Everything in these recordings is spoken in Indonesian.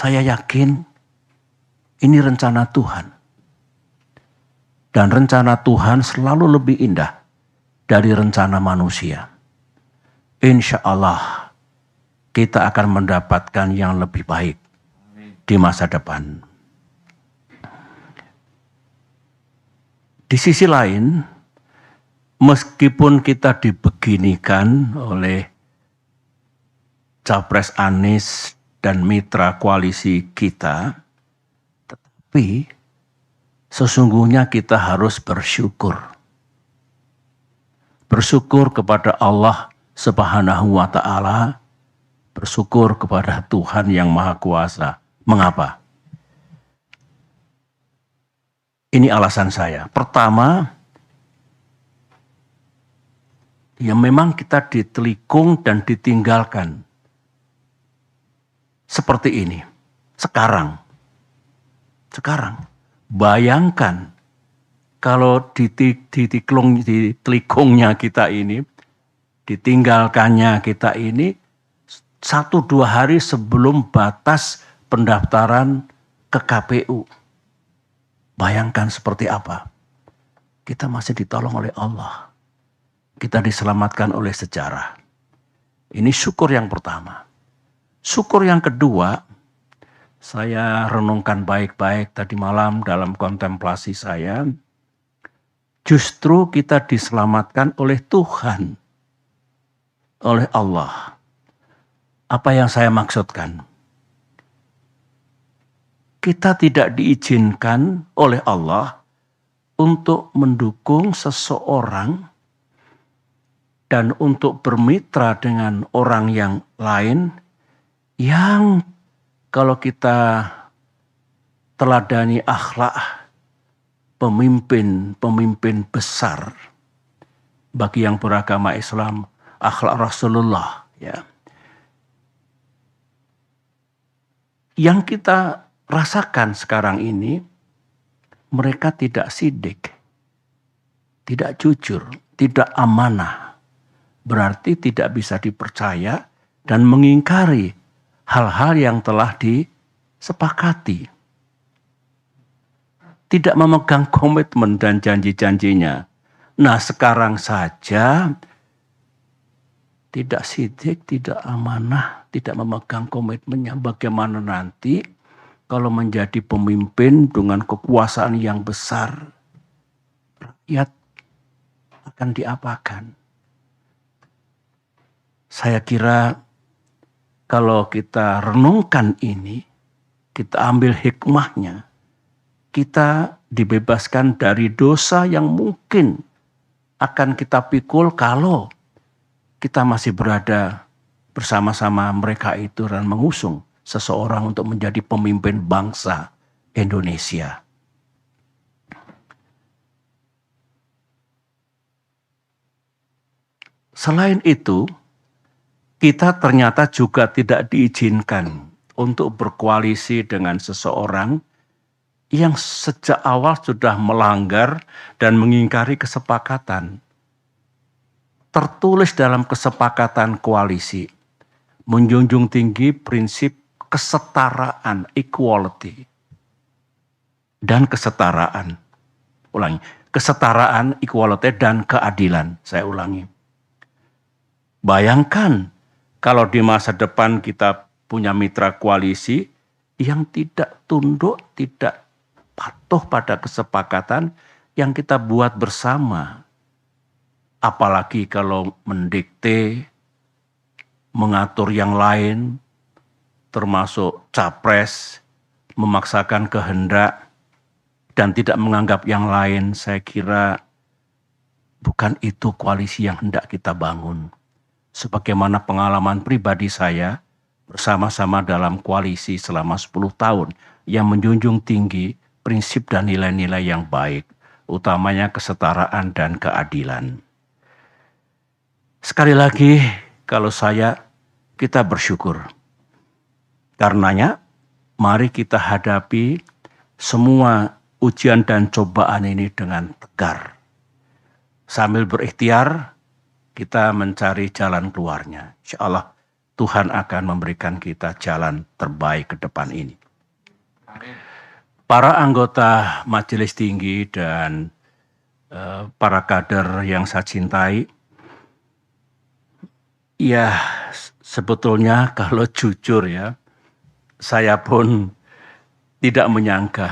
Saya yakin ini rencana Tuhan. Dan rencana Tuhan selalu lebih indah dari rencana manusia. Insya Allah kita akan mendapatkan yang lebih baik di masa depan. Di sisi lain, meskipun kita dibeginikan oleh Capres Anies dan mitra koalisi kita, tetapi sesungguhnya kita harus bersyukur. Bersyukur kepada Allah Subhanahu wa Ta'ala, bersyukur kepada Tuhan yang Maha Kuasa. Mengapa? Ini alasan saya. Pertama, ya memang kita ditelikung dan ditinggalkan. Seperti ini. Sekarang. Bayangkan kalau ditelikungnya kita ini, ditinggalkannya kita ini, 1-2 hari sebelum batas pendaftaran ke KPU. Bayangkan seperti apa. Kita masih ditolong oleh Allah. Kita diselamatkan oleh sejarah. Ini syukur yang pertama. Syukur yang kedua, saya renungkan baik-baik tadi malam dalam kontemplasi saya. Justru kita diselamatkan oleh Tuhan. Oleh Allah. Apa yang saya maksudkan? Kita tidak diizinkan oleh Allah untuk mendukung seseorang dan untuk bermitra dengan orang yang lain yang kalau kita teladani akhlak pemimpin besar bagi yang beragama Islam, akhlak Rasulullah, ya. Yang kita rasakan sekarang ini, mereka tidak sidik, tidak jujur, tidak amanah. Berarti tidak bisa dipercaya dan mengingkari hal-hal yang telah disepakati. Tidak memegang komitmen dan janji-janjinya. Nah, sekarang saja tidak sidik, tidak amanah, tidak memegang komitmennya. Bagaimana nanti kalau menjadi pemimpin dengan kekuasaan yang besar, rakyat akan diapakan? Saya kira kalau kita renungkan ini, kita ambil hikmahnya, kita dibebaskan dari dosa yang mungkin akan kita pikul kalau kita masih berada bersama-sama mereka itu dan mengusung seseorang untuk menjadi pemimpin bangsa Indonesia. Selain itu, kita ternyata juga tidak diizinkan untuk berkoalisi dengan seseorang yang sejak awal sudah melanggar dan mengingkari kesepakatan. Tertulis dalam kesepakatan koalisi, menjunjung tinggi prinsip kesetaraan, equality, dan kesetaraan. Ulangi, kesetaraan, equality, dan keadilan. Saya ulangi. Bayangkan kalau di masa depan kita punya mitra koalisi yang tidak tunduk, tidak patuh pada kesepakatan yang kita buat bersama. Apalagi kalau mendikte, mengatur yang lain, termasuk capres, memaksakan kehendak, dan tidak menganggap yang lain. Saya kira bukan itu koalisi yang hendak kita bangun. Sebagaimana pengalaman pribadi saya bersama-sama dalam koalisi selama 10 tahun yang menjunjung tinggi prinsip dan nilai-nilai yang baik, utamanya kesetaraan dan keadilan. Sekali lagi, kalau kita bersyukur. Karenanya, mari kita hadapi semua ujian dan cobaan ini dengan tegar. Sambil berikhtiar, kita mencari jalan keluarnya. Insya Allah Tuhan akan memberikan kita jalan terbaik ke depan ini. Para anggota Majelis Tinggi dan para kader yang saya cintai, ya sebetulnya kalau jujur ya, saya pun tidak menyangka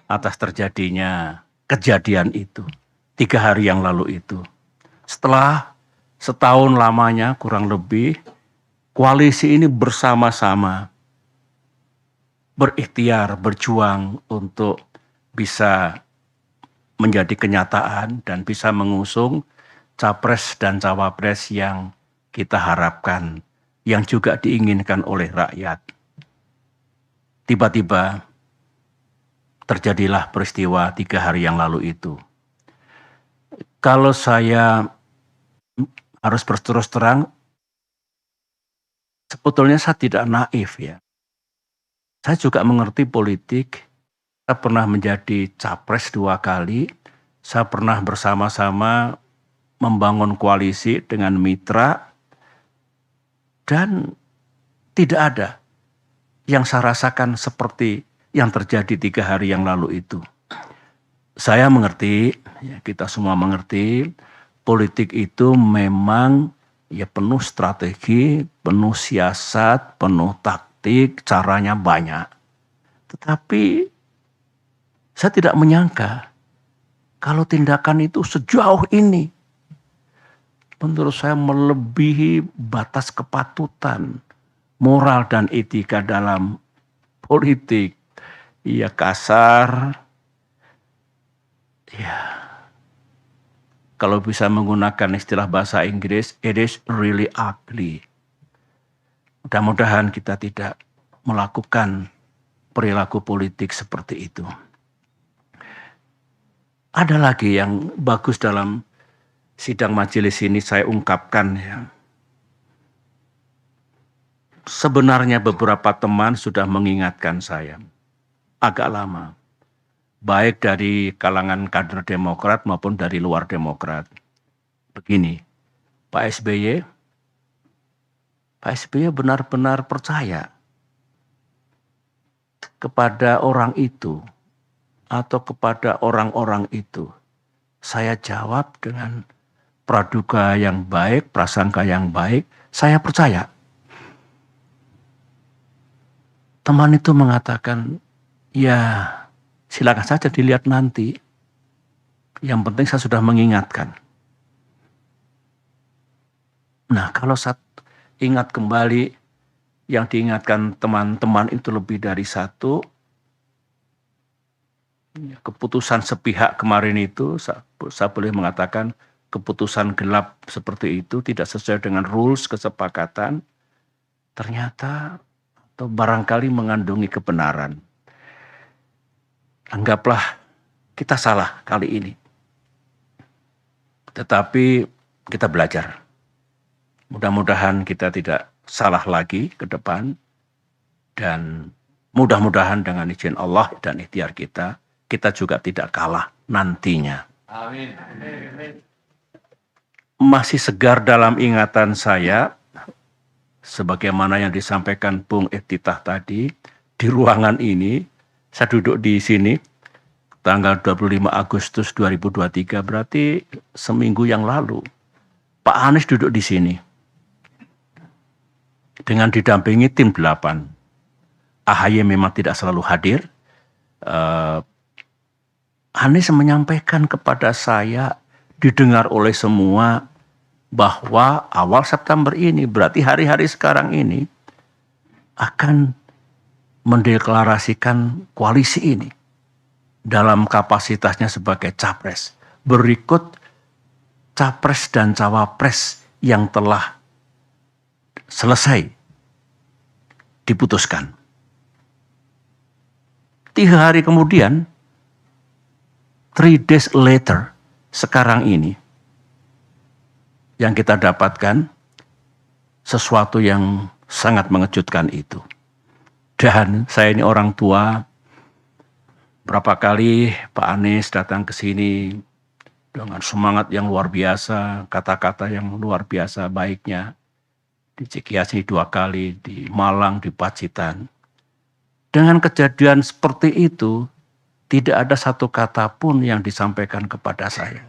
atas terjadinya kejadian itu 3 hari yang lalu itu. Setelah setahun lamanya kurang lebih, koalisi ini bersama-sama berikhtiar, berjuang untuk bisa menjadi kenyataan dan bisa mengusung capres dan cawapres yang kita harapkan, yang juga diinginkan oleh rakyat. Tiba-tiba terjadilah peristiwa 3 hari yang lalu itu. Kalau saya harus berterus terang, sebetulnya saya tidak naif ya. Saya juga mengerti politik. Saya pernah menjadi capres 2 kali. Saya pernah bersama-sama membangun koalisi dengan mitra. Dan tidak ada yang saya rasakan seperti yang terjadi 3 hari yang lalu itu. Saya mengerti, ya kita semua mengerti, politik itu memang ya penuh strategi, penuh siasat, penuh taktik, caranya banyak. Tetapi saya tidak menyangka kalau tindakan itu sejauh ini, menurut saya melebihi batas kepatutan, moral dan etika dalam politik. Ya kasar, ya kalau bisa menggunakan istilah bahasa Inggris, it is really ugly. Mudah-mudahan kita tidak melakukan perilaku politik seperti itu. Ada lagi yang bagus dalam sidang majelis ini saya ungkapkan ya. Sebenarnya beberapa teman sudah mengingatkan saya agak lama. Baik dari kalangan kader Demokrat maupun dari luar Demokrat. Begini, Pak SBY benar-benar percaya kepada orang itu atau kepada orang-orang itu. Saya jawab dengan praduga yang baik, prasangka yang baik, saya percaya. Teman itu mengatakan, ya silakan saja dilihat nanti. Yang penting saya sudah mengingatkan. Nah, kalau saya ingat kembali yang diingatkan teman-teman itu lebih dari 1, keputusan sepihak kemarin itu, saya boleh mengatakan keputusan gelap seperti itu tidak sesuai dengan rules kesepakatan, ternyata atau barangkali mengandungi kebenaran. Anggaplah kita salah kali ini. Tetapi kita belajar. Mudah-mudahan kita tidak salah lagi ke depan. Dan mudah-mudahan dengan izin Allah dan ikhtiar kita, kita juga tidak kalah nantinya. Amin. Masih segar dalam ingatan saya, sebagaimana yang disampaikan Bung Iftitah tadi, di ruangan ini, saya duduk di sini, tanggal 25 Agustus 2023, berarti seminggu yang lalu. Pak Anies duduk di sini, dengan didampingi tim 8. AHY memang tidak selalu hadir. Anies menyampaikan kepada saya, didengar oleh semua, bahwa awal September ini, berarti hari-hari sekarang ini, akan mendeklarasikan koalisi ini dalam kapasitasnya sebagai capres. Berikut capres dan cawapres yang telah selesai diputuskan. 3 hari kemudian, 3 days later, sekarang ini, yang kita dapatkan sesuatu yang sangat mengejutkan itu. Dan saya ini orang tua, berapa kali Pak Anies datang ke sini dengan semangat yang luar biasa, kata-kata yang luar biasa baiknya. di Cikias ini 2 kali, di Malang, di Pacitan. Dengan kejadian seperti itu, tidak ada satu kata pun yang disampaikan kepada saya.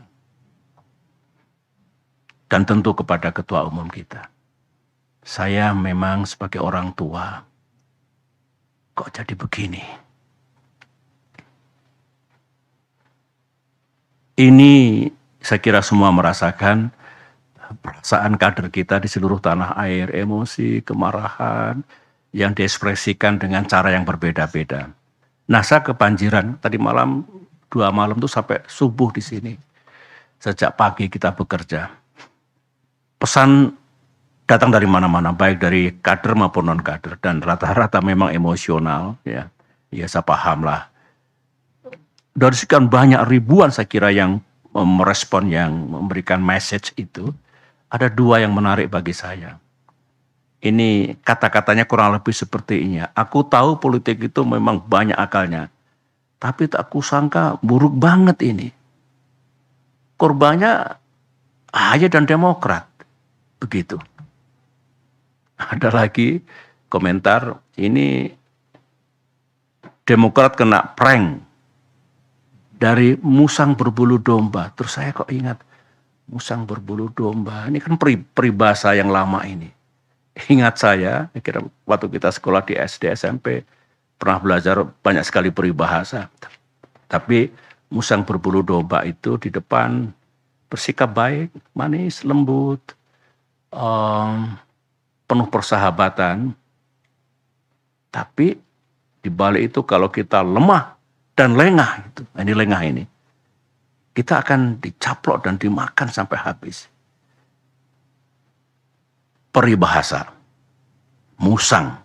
Dan tentu kepada ketua umum kita. Saya memang sebagai orang tua, kok jadi begini? Ini saya kira semua merasakan perasaan kader kita di seluruh tanah air, emosi, kemarahan, yang diekspresikan dengan cara yang berbeda-beda. Nah, saya kebanjiran tadi malam, 2 malam tuh sampai subuh di sini. Sejak pagi kita bekerja. Pesan datang dari mana-mana, baik dari kader maupun non-kader, dan rata-rata memang emosional, ya. Ya, saya paham lah. Dari sekian banyak ribuan saya kira yang merespon, yang memberikan message itu, ada 2 yang menarik bagi saya. Ini kata-katanya kurang lebih seperti ini. Aku tahu politik itu memang banyak akalnya, tapi tak kusangka buruk banget ini. Korbannya AHY dan Demokrat. Begitu. Ada lagi komentar, ini Demokrat kena prank dari musang berbulu domba. Terus saya kok ingat, musang berbulu domba, ini kan peribahasa yang lama ini. Ingat saya kira waktu kita sekolah di SD, SMP, pernah belajar banyak sekali peribahasa. Tapi musang berbulu domba itu di depan bersikap baik, manis, lembut, penuh persahabatan. Tapi di balik itu kalau kita lemah dan lengah, ini lengah ini, kita akan dicaplok dan dimakan sampai habis. Peribahasa musang